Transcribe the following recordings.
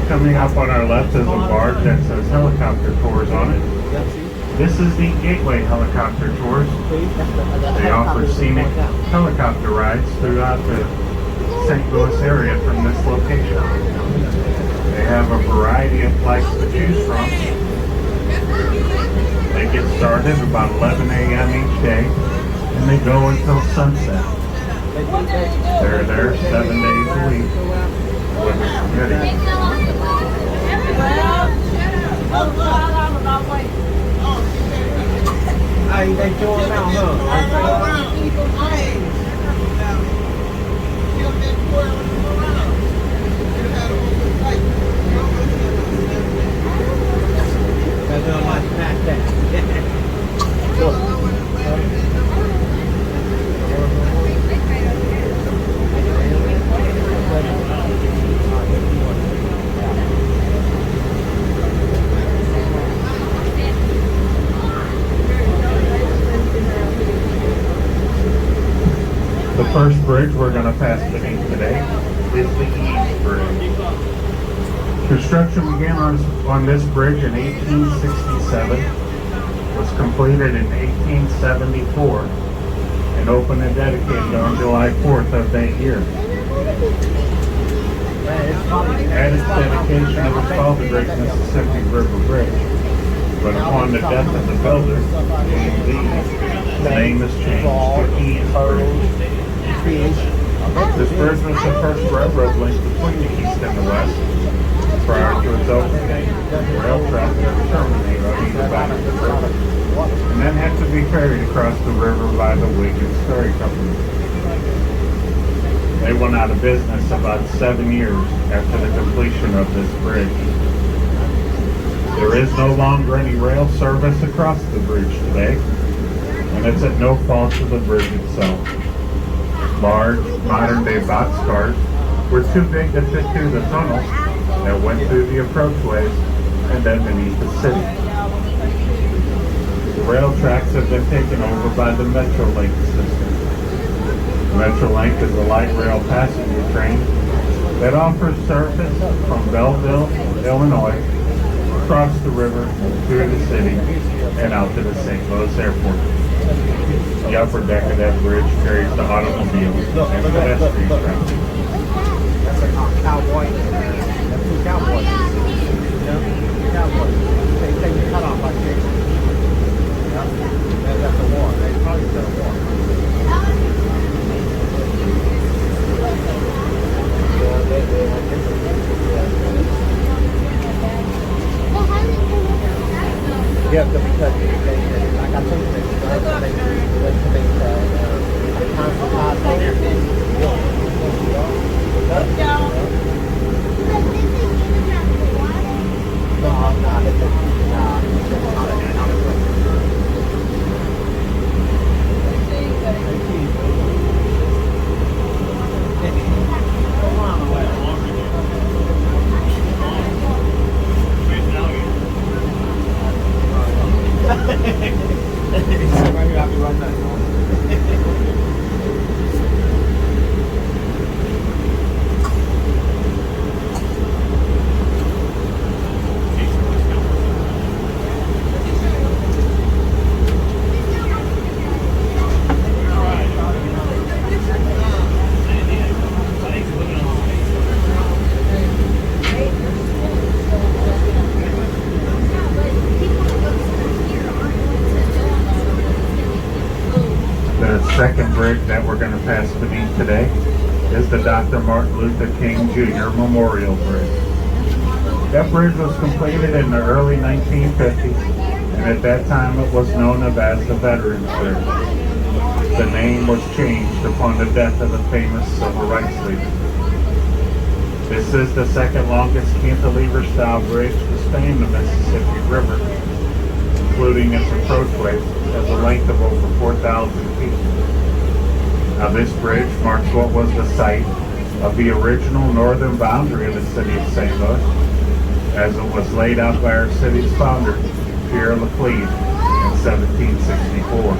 Coming up on our left is a barge that says helicopter tours on it. This is the Gateway Helicopter Tours. They offer scenic helicopter rides throughout the St. Louis area from this location. They have a variety of flights to choose from. They get started about 11 a.m. each day and they go until sunset. They're there 7 days a week. They throw them out, huh? That's all I pack that. The first bridge we're going to pass beneath today is the East Bridge. Construction began on this bridge in 1867, was completed in 1874, and opened and dedicated on July 4th of that year. At its dedication, it was called the Great Mississippi River Bridge, but upon the death of the builder, James E., the name is changed to East Bridge. This bridge was the first railroad link between the East and the West. Prior to its opening, rail traffic was terminated on either bank of the river, and then had to be ferried across the river by the Wiggins Ferry Company. They went out of business about 7 years after the completion of this bridge. There is no longer any rail service across the bridge today, and it's at no fault of the bridge itself. Large, modern-day boxcars were too big to fit through the tunnels that went through the approachways and then beneath the city. The rail tracks have been taken over by the Metrolink system. Metrolink is a light rail passenger train that offers service from Belleville, Illinois, across the river, through the city, and out to the St. Louis airport. The upper deck of that bridge carries the automobiles and pedestrian traffic. That's a cowboy. That's two cowboys. You know? Cowboys. They take the cut off like this. Yeah. That's a war. They probably said a war. Yeah, because they, like I told you, they constantly bridge that we're going to pass beneath today is the Dr. Martin Luther King Jr. Memorial Bridge. That bridge was completed in the early 1950s, and at that time it was known as the Veterans Bridge. The name was changed upon the death of the famous civil rights leader. This is the second longest cantilever-style bridge to span the Mississippi River, including its approachway, has a length of over 4,000 feet. Now this bridge marks what was the site of the original northern boundary of the city of St. Louis, as it was laid out by our city's founder, Pierre Laclede, in 1764.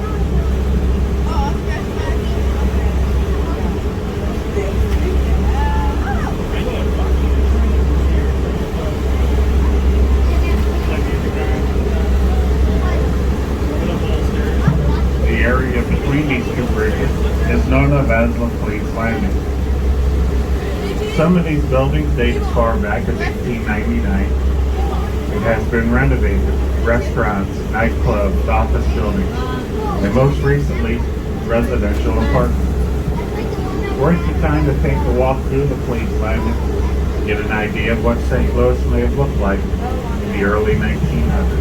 The area between these two bridges is known as Laclede's Landing. Some of these buildings date as far back as 1899. It has been renovated, restaurants, nightclubs, office buildings, and most recently, residential apartments. Worth the time to take a walk through Laclede's Landing, get an idea of what St. Louis may have looked like in the early 1900s.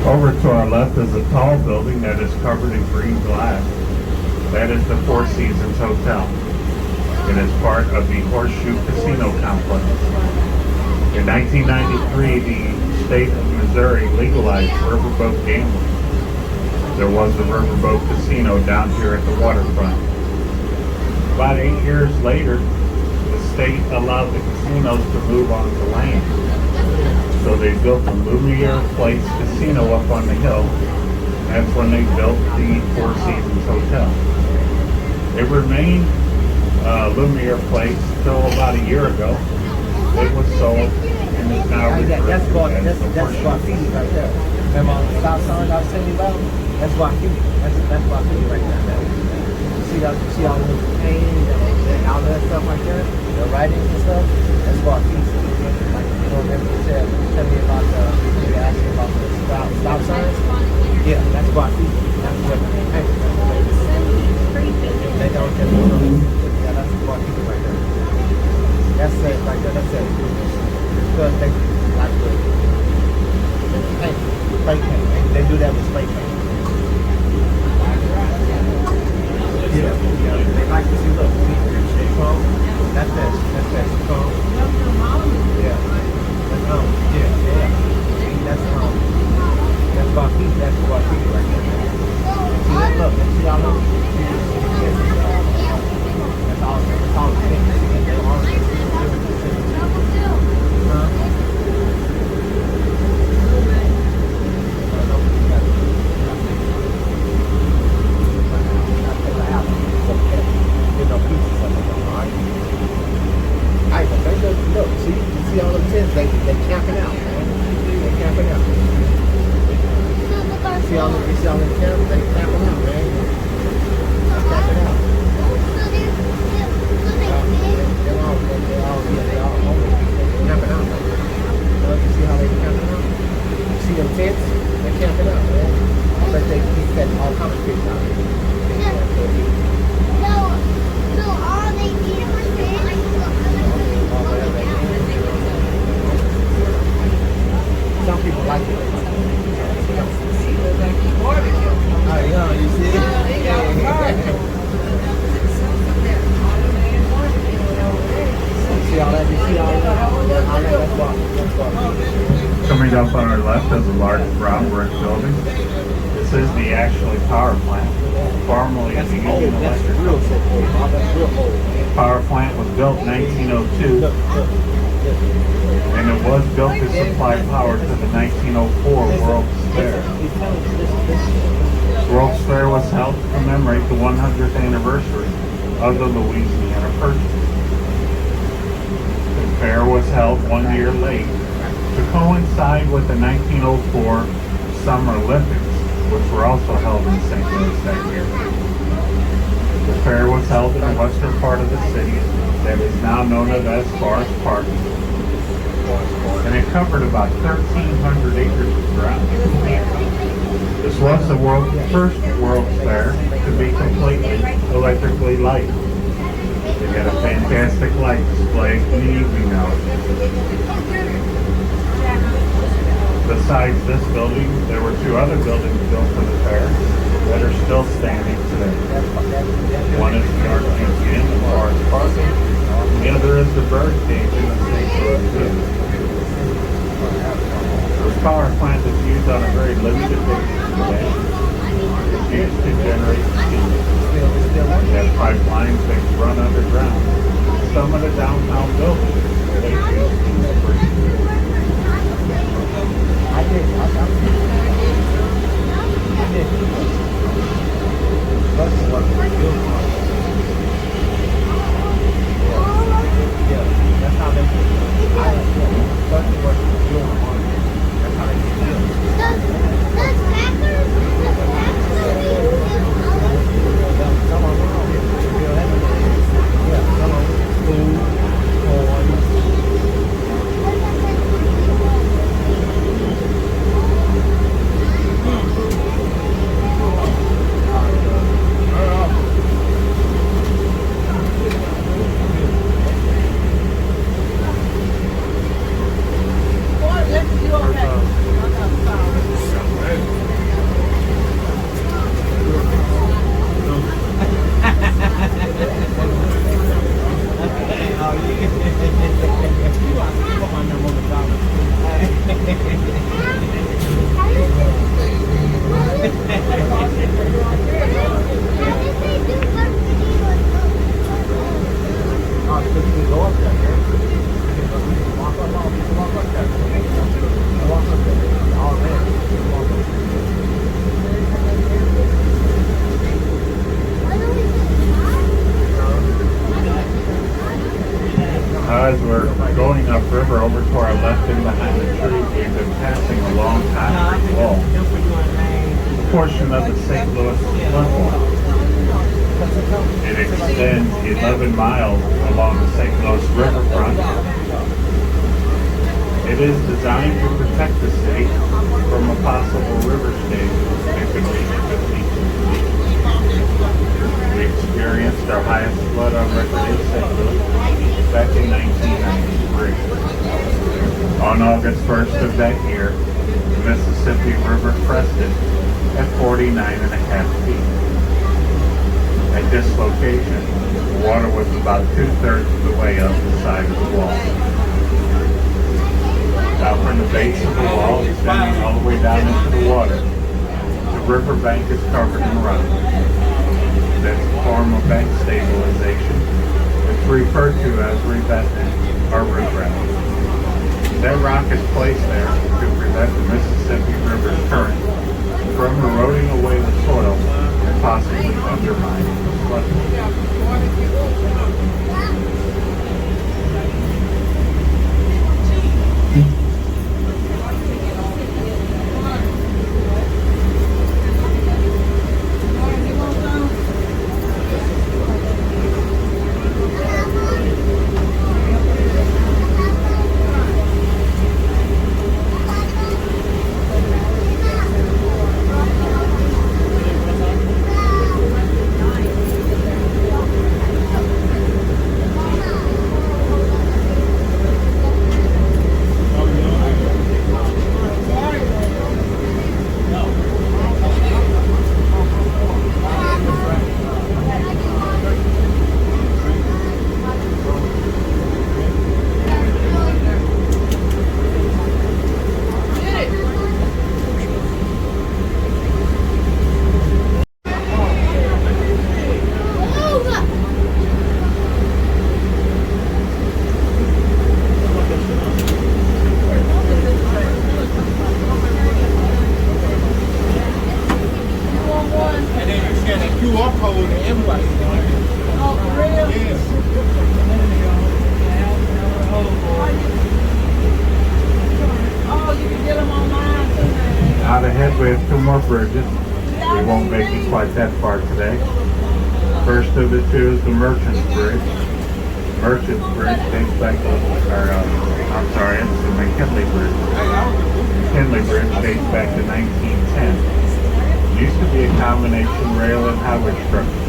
Over to our left is a tall building that is covered in green glass. That is the Four Seasons Hotel. It is part of the Horseshoe Casino Complex. In 1993, the state of Missouri legalized riverboat gambling. There was a riverboat casino down here at the waterfront. About 8 years later, the state allowed the casinos to move onto land. So they built the Lumiere Place Casino up on the hill. That's when they built the Four Seasons Hotel. It remained Lumiere Place till about a year ago. It was sold and is now that's graffiti right there. Remember the stop sign I was telling you about? That's graffiti. That's graffiti right there. See all those paintings and all that stuff right there? The writings and stuff? That's graffiti. Like, you know, remember you said, tell me about you asked me about the stop signs? Yeah, that's graffiti. That's what they paint. They don't get the yeah, that's graffiti right there. That's it right there, that's it. Because they like the paint, spray paint. They do that with spray paint. Yeah, they like to see, look, that's it, yeah, that's graffiti, that's graffiti right there. See that, look, see y'all look, that's all the things, they all look, see all them tents, they camping out, man. They camping out. See all them camps, they camping out, man. They're camping out. They all camping out. You see how they camping out? See them tents, they're camping out, man. I bet they keep setting all kinds of fish out here. So all they need was fish. Some people like it. Oh, yeah, you see? See all that? You see all that? Let's walk. Coming up on our left is a large brown brick building. This is the actually power plant, formerly the Union Electric. Real old. Power plant was built in 1902, and it was built to supply power to the 1904 World's Fair. World's Fair was held to commemorate the 100th anniversary of the Louisiana Purchase. The fair was held 1 year late to coincide with the 1904 Summer Olympics, which were also held in St. Louis that year. The fair was held in the western part of the city that is now known as Forest Park, and it covered about 1,300 acres of ground. This was the first World's Fair to be completely electrically lighted. They had a fantastic light display in the evening hours. Besides this building, there were two other buildings built for the fair that are still standing today. One is the Art Museum in Forest Park, and the other is the Bird Cage in the St. Louis Zoo. This power plant is used on a very limited basis today. It's used to generate steam. They have pipelines that run underground. Some of the downtown buildings, they use steam free. I did. Yeah, that's how they do it. That's how they do it. Does Packers Some of them, yeah, some of them, food, corn. As we're going upriver over to our left and behind the trees, we've been passing a long concrete wall, a portion of the St. Louis floodwall. It extends 11 miles along the St. Louis riverfront. It is designed to protect the city from a possible river stage that could reach 50 feet. We experienced our highest flood on record in St. Louis back in 1993. On August 1st of that year, the Mississippi River crested at 49.5 feet. At this location, the water was about 2/3 of the way up the side of the wall. Now from the base of the wall, extending all the way down into the water, the riverbank is covered in rock. That's a form of bank stabilization. It's referred to as revetment or riprap. That rock is placed there to prevent the Mississippi River's current from eroding away the soil and possibly undermining the floodway. told everybody. Oh, for real? Yes. Oh, you can get them online too, man. Out ahead, we have two more bridges. We won't make it quite that far today. First of the two is the Merchants Bridge. Merchants Bridge dates back to, I'm sorry, it's the McKinley Bridge. McKinley Bridge dates back to 1910. It used to be a combination rail and highway structure.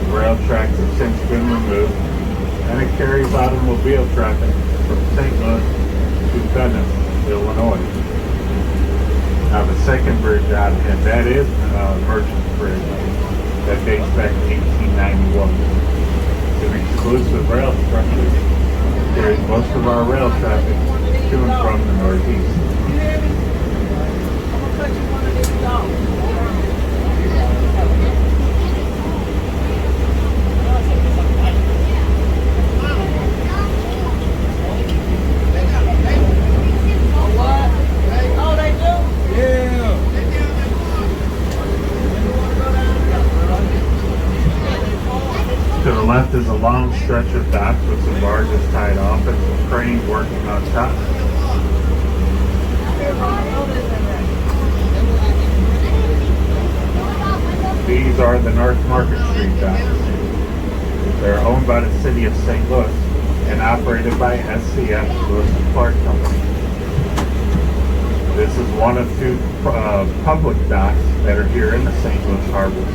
The rail tracks have since been removed, and it carries automobile traffic from St. Louis to Venice, Illinois. Now the second bridge out ahead, that is Merchants Bridge. That dates back to 1891. It's an exclusive rail structure. It carries most of our rail traffic to and from the Northeast. You hear me? I'm gonna cut you one of these off. To the left is a long stretch of dock with some barges tied off and some cranes working on top. These are the North Market Street docks. They're owned by the city of St. Louis and operated by SCF Lewis and Clark Company. This is one of two public docks that are here in the St. Louis Harbor.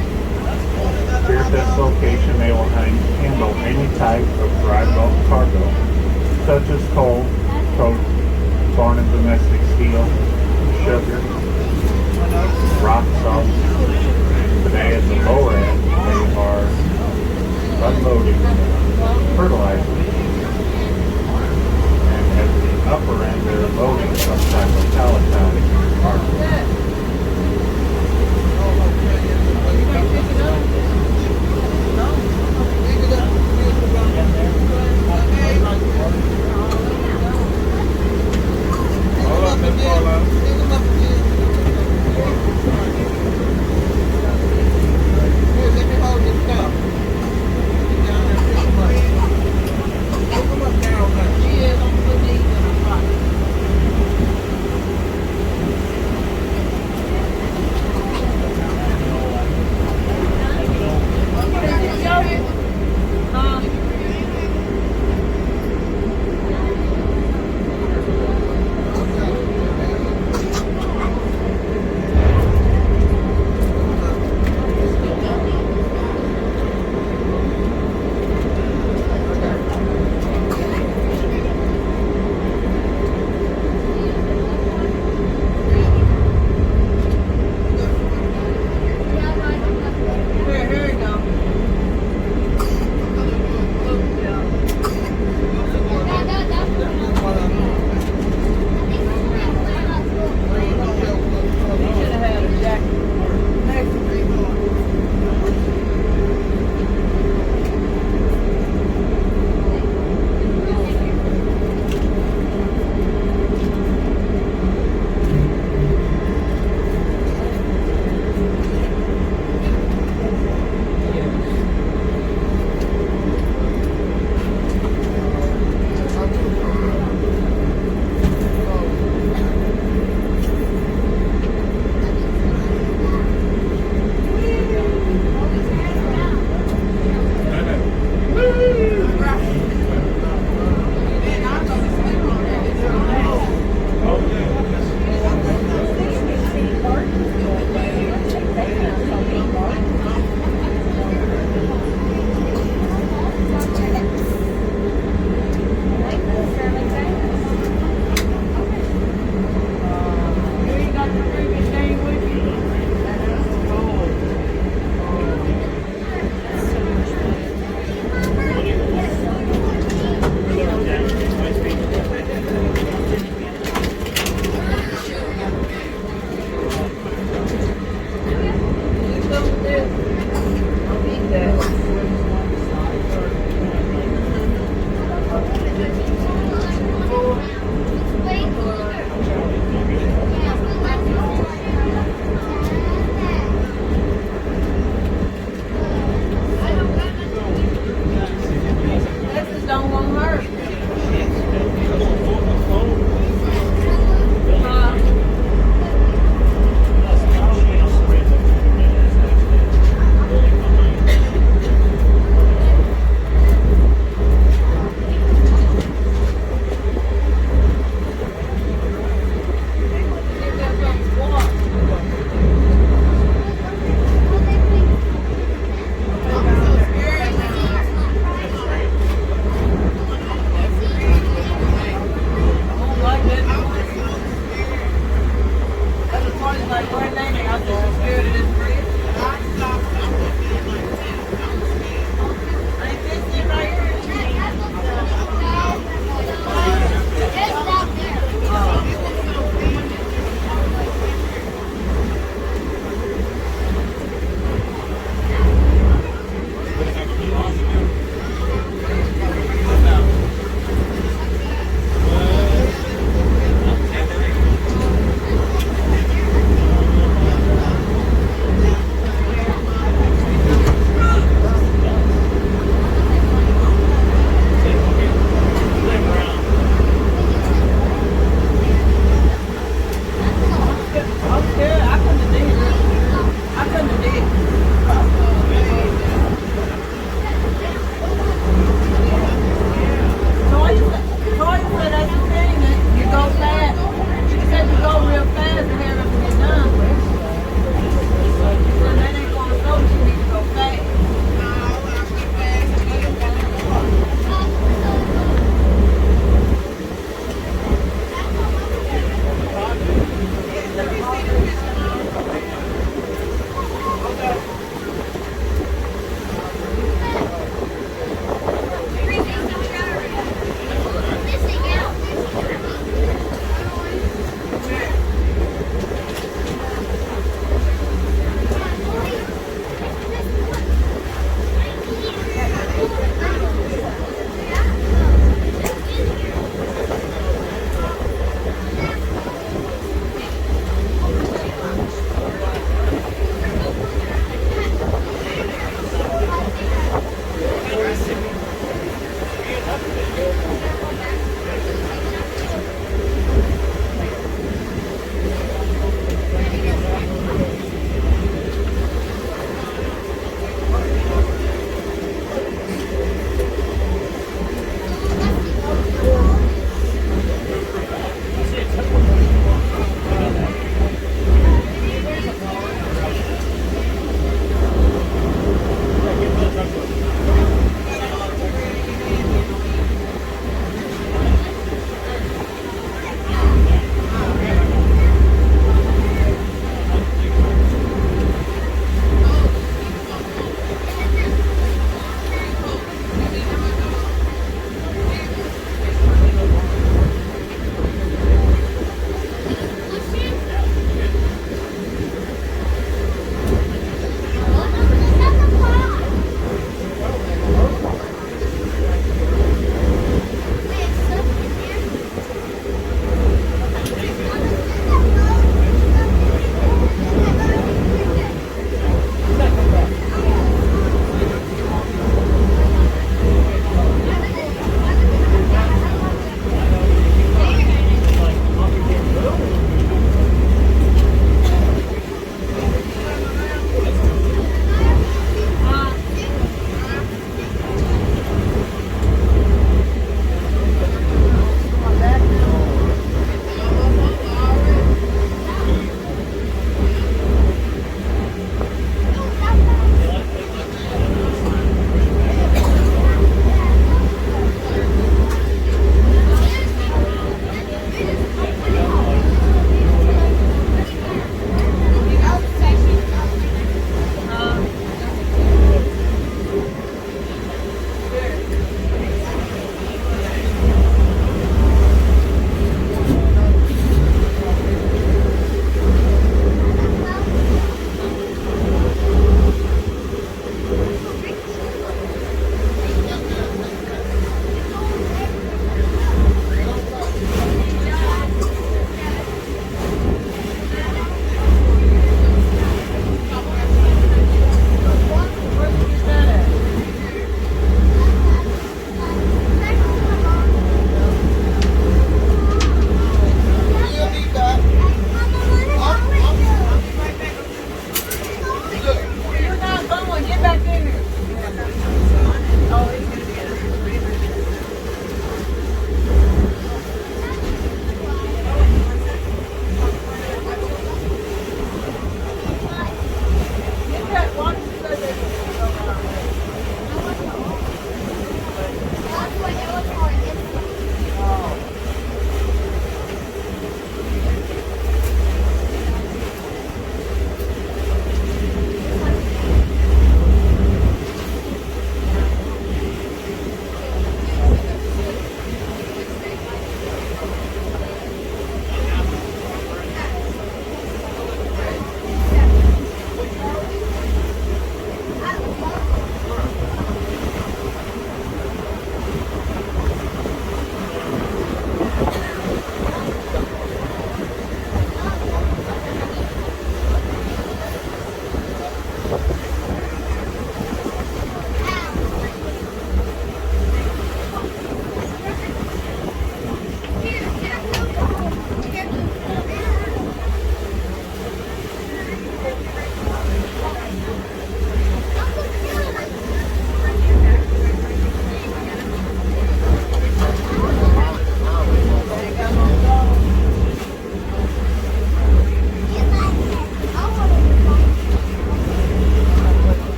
Here at this location, they will handle any type of dry bulk cargo, such as coal, coke, foreign and domestic steel, sugar, rock salt. Today at the lower end, they are unloading fertilizer. And at the upper end, they're loading some type of palletized cargo. Hold up, Miss Paula.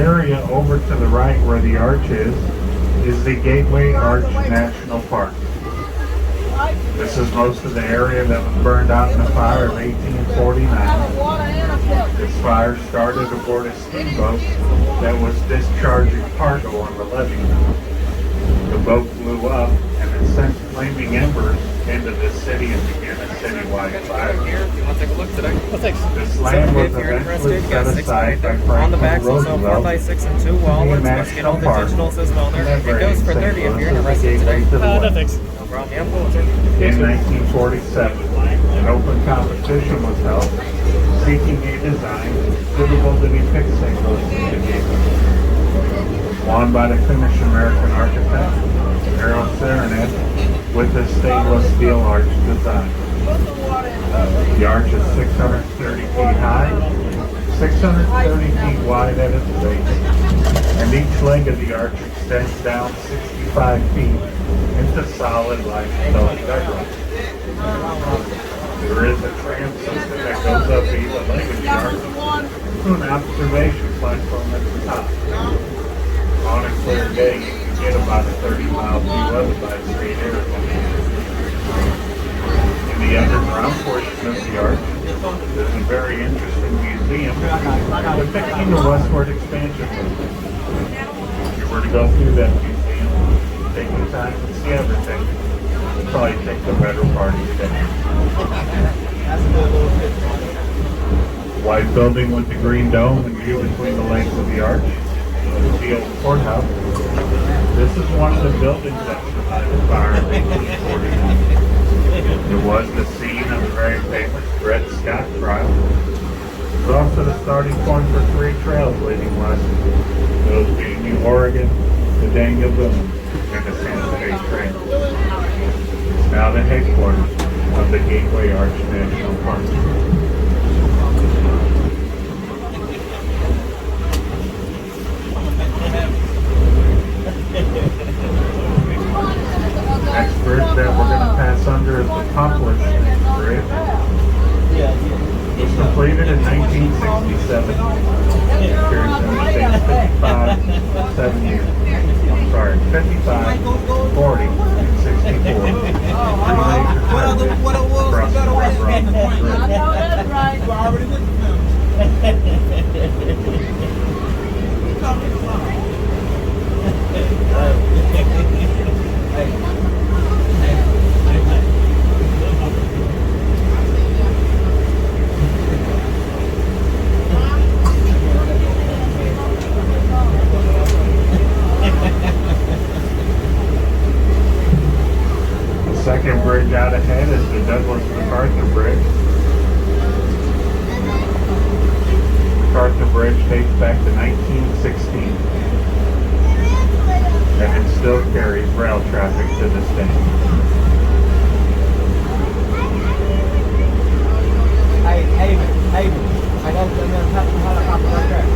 area over to the right where the arch is the Gateway Arch National Park. This is most of the area that was burned out in the fire of 1849. This fire started aboard a steamboat that was discharging cargo on the levee. The boat blew up and it sent flaming embers into the city and began a citywide fire. Here, you want to take a look today? This land was If you're eventually interested, you set got 6 aside by on the back, Franklin also 4x6 Roosevelt. and 2 wall. Being a Let's get all the national digitals as well there. park. It goes for 30 if you're interested today. No No problem. Yeah, I'm cool with it. In 1947, an open competition was held seeking a design suitable to depict St. Louis as a gateway. Won by the Finnish American architect Eero Saarinen with the stainless steel arch design. The arch is 630 feet high, 630 feet wide at its base, and each leg of the arch extends down 65 feet into solid limestone bedrock. There is a tram system that goes up either leg of the arch to an observation platform at the top. On a clear day, you can get about a 30-mile view of it by straight air. In the underground portion of the arch, there's a very interesting museum depicting the westward expansion movement. If you were to go through that museum, take your time and see everything. It'll probably take the better part of your day. White building with the green dome and view between the legs of the arch. The old courthouse. This is one of the buildings that survived the fire in 1849. It was the scene of the very famous Dred Scott trial. It was also the starting point for 3 trails leading west, those being New Oregon, the Daniel Boone, and the Santa Fe Trail. It's now the headquarters of the Gateway Arch National Park. Next bridge that we're going to pass under is the Poplar Street Bridge. It was completed in 1967. Carries Interstate 55, 7 years. I'm sorry, 55, 40, and 64. 3 major turns across the Riverboat Bridge. That's right. The second bridge out ahead is the Douglas MacArthur Bridge. MacArthur Bridge dates back to 1916. And it still carries rail traffic to this day. Hey, I got them in touch with helicopter right there.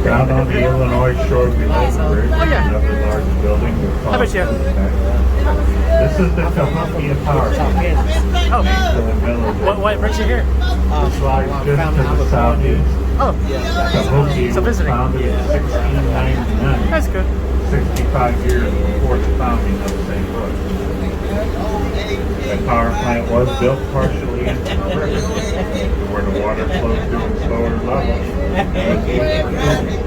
Down on the Illinois Shore below the bridge, another large building with falls on the back. This is the Cahokia Power Plant. Oh, To the village. what brings you here? This lies just to the southeast. Oh, Cahokia So was visiting. founded in 1699, that's good. 65 years before the founding of St. Louis. The power plant was built partially into the river, where the water flowed through its lower levels. And was used for cooling.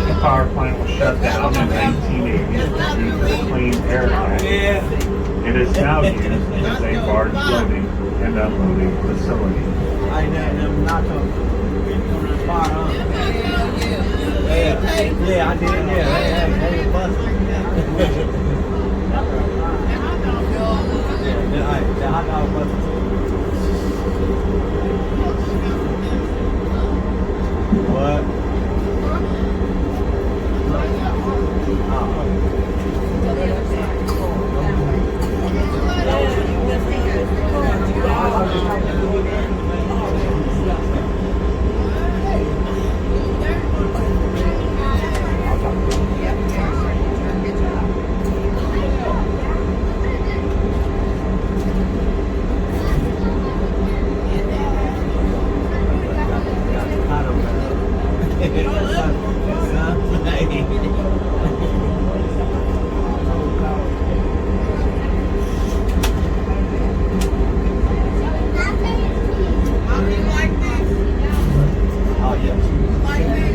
The power plant was shut down in 1980 due to the Clean Air Act. It is now used as a barge loading and unloading facility. I am not talking. Spot on. Yeah, I did. Yeah, they was busting. hot dog bus too. What?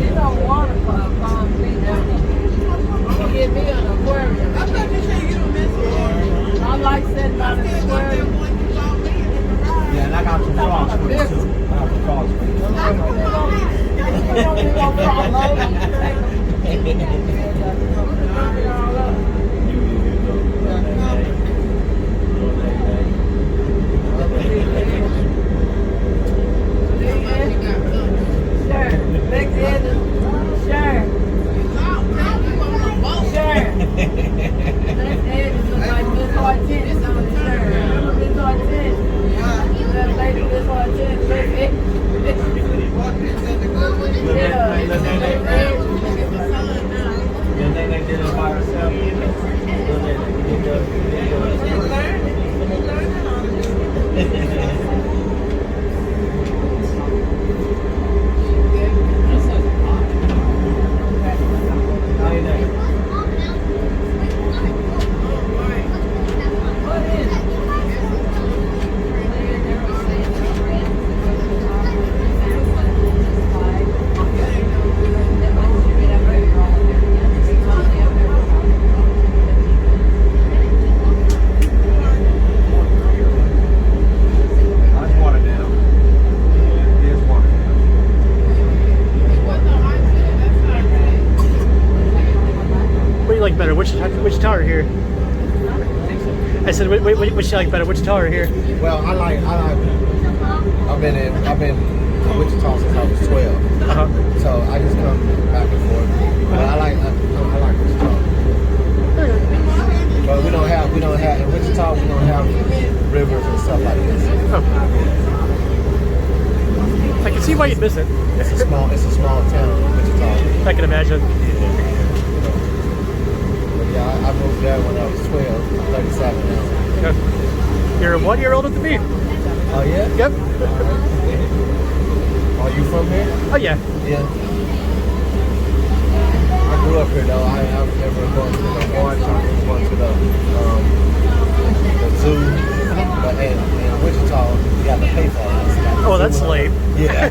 You don't want to palm me down. Give me an aquarium. I like sitting by the aquarium. Yeah, and I got some frogs for you too. I got some frogs for you. You don't even want to follow me. Better, which tower here? I said, which you like better, which tower here? Well, I've been in Wichita since I was 12. So I just come back and forth. But I like Wichita. But we don't have in Wichita we don't have rivers and stuff like this. Oh. I can see why you'd miss it. It's a small town, Wichita. I can imagine. Yeah, I moved there when I was 12. I'm 37 now. Yeah. You're 1 year older than me. Oh, yeah? Yep. Are you from here? Oh, yeah. Yeah. I grew up here, though. I've never gone to the watch. I've gone to the zoo. But in Wichita, you have to pay for it. Oh, that's lame. Yeah.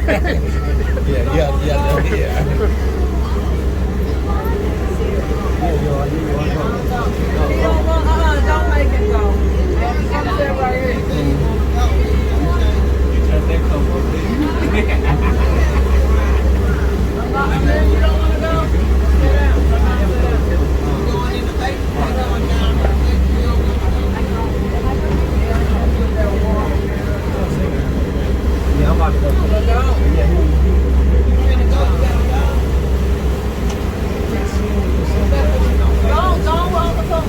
Yeah. Don't make it go. I'm sitting right here. You don't want to go? Sit down. Going in the face. Going down. Yeah, I'm about to go. Don't walk the phone.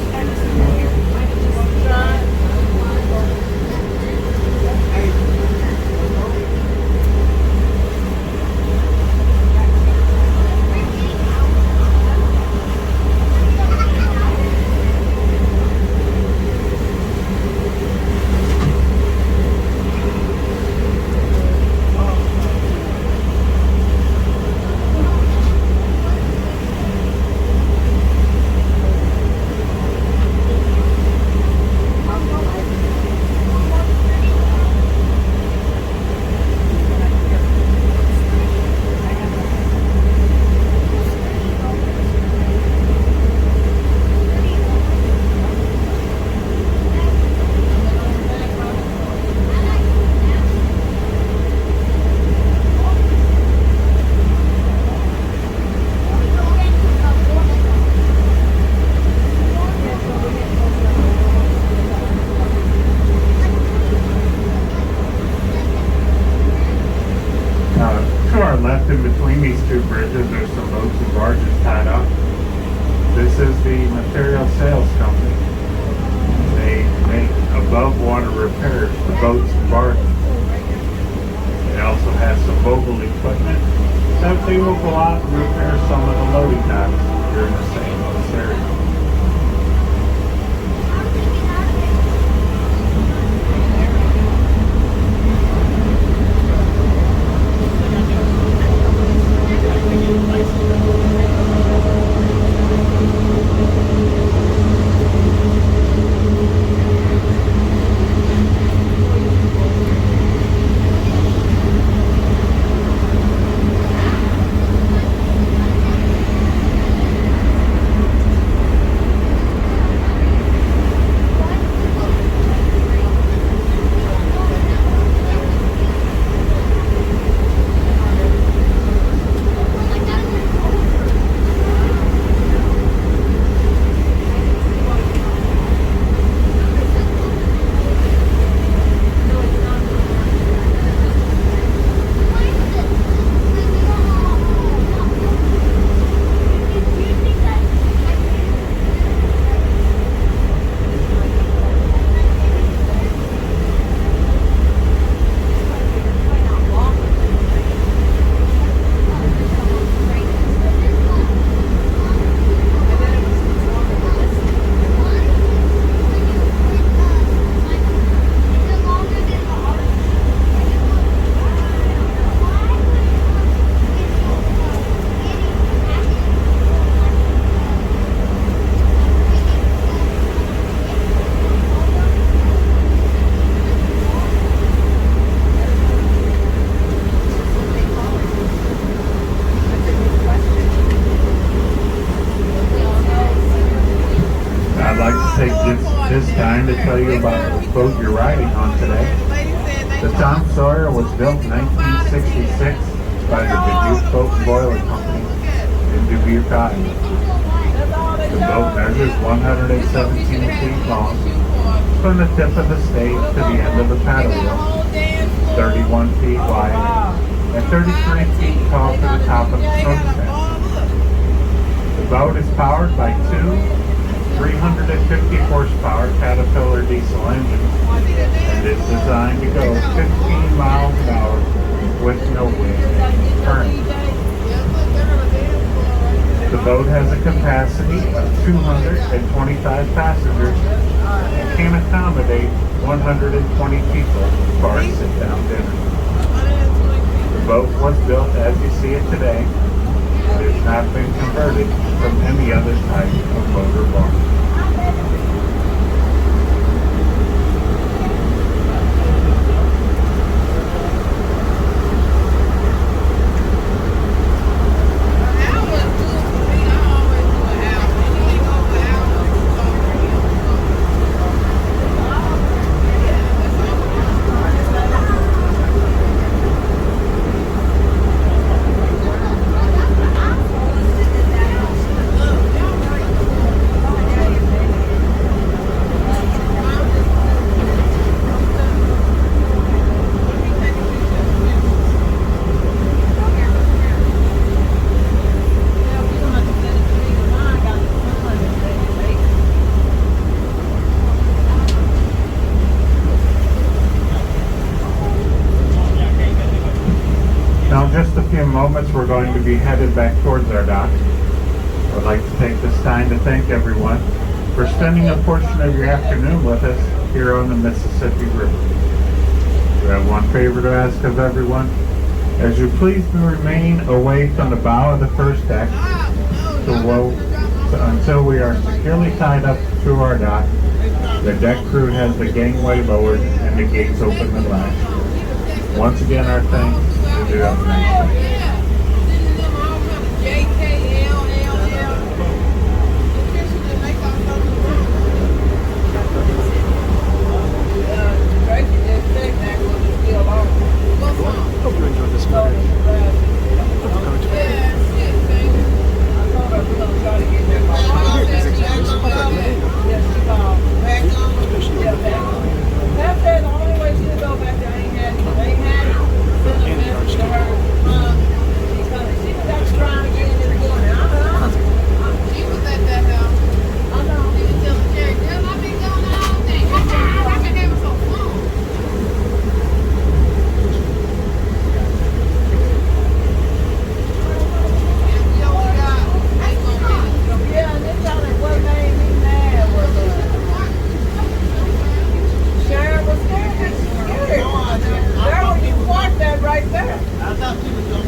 left in between these two bridges, there's some boats and barges tied up. This is the material sales company. They make above water repairs for boats and barges. They also have some mobile equipment that they will go out and repair some of the loading docks here in the St. Louis area. This time to tell you about the boat you're riding on today. The Tom Sawyer was built in 1966 by the Dubuque Boat and Boiler Company in Dubuque, Iowa. The boat measures 117 feet long from the tip of the stage to the end of the paddle wheel, 31 feet wide, and 33 feet tall to the top of the smokestack. The boat is powered by two 350 horsepower Caterpillar diesel engines and is designed to go 15 miles an hour with no wind and current. The boat has a capacity of 225 passengers and can accommodate 120 people for a sit-down dinner. The boat was built as you see it today. It has not been converted from any other type of motor barge. Now in just a few moments we're going to be headed back towards our dock. I'd like to take this time to thank everyone for spending a portion of your afternoon with us here on the Mississippi River. We have one favor to ask of everyone. As you please remain away from the bow of the first deck until we are securely tied up to our dock. The deck crew has the gangway lowered and the gates open and latched. Once again, our thanks. You have a nice day. Hope you enjoyed this movie. The only way she would go back there ain't had it. Ain't had it. thought she was the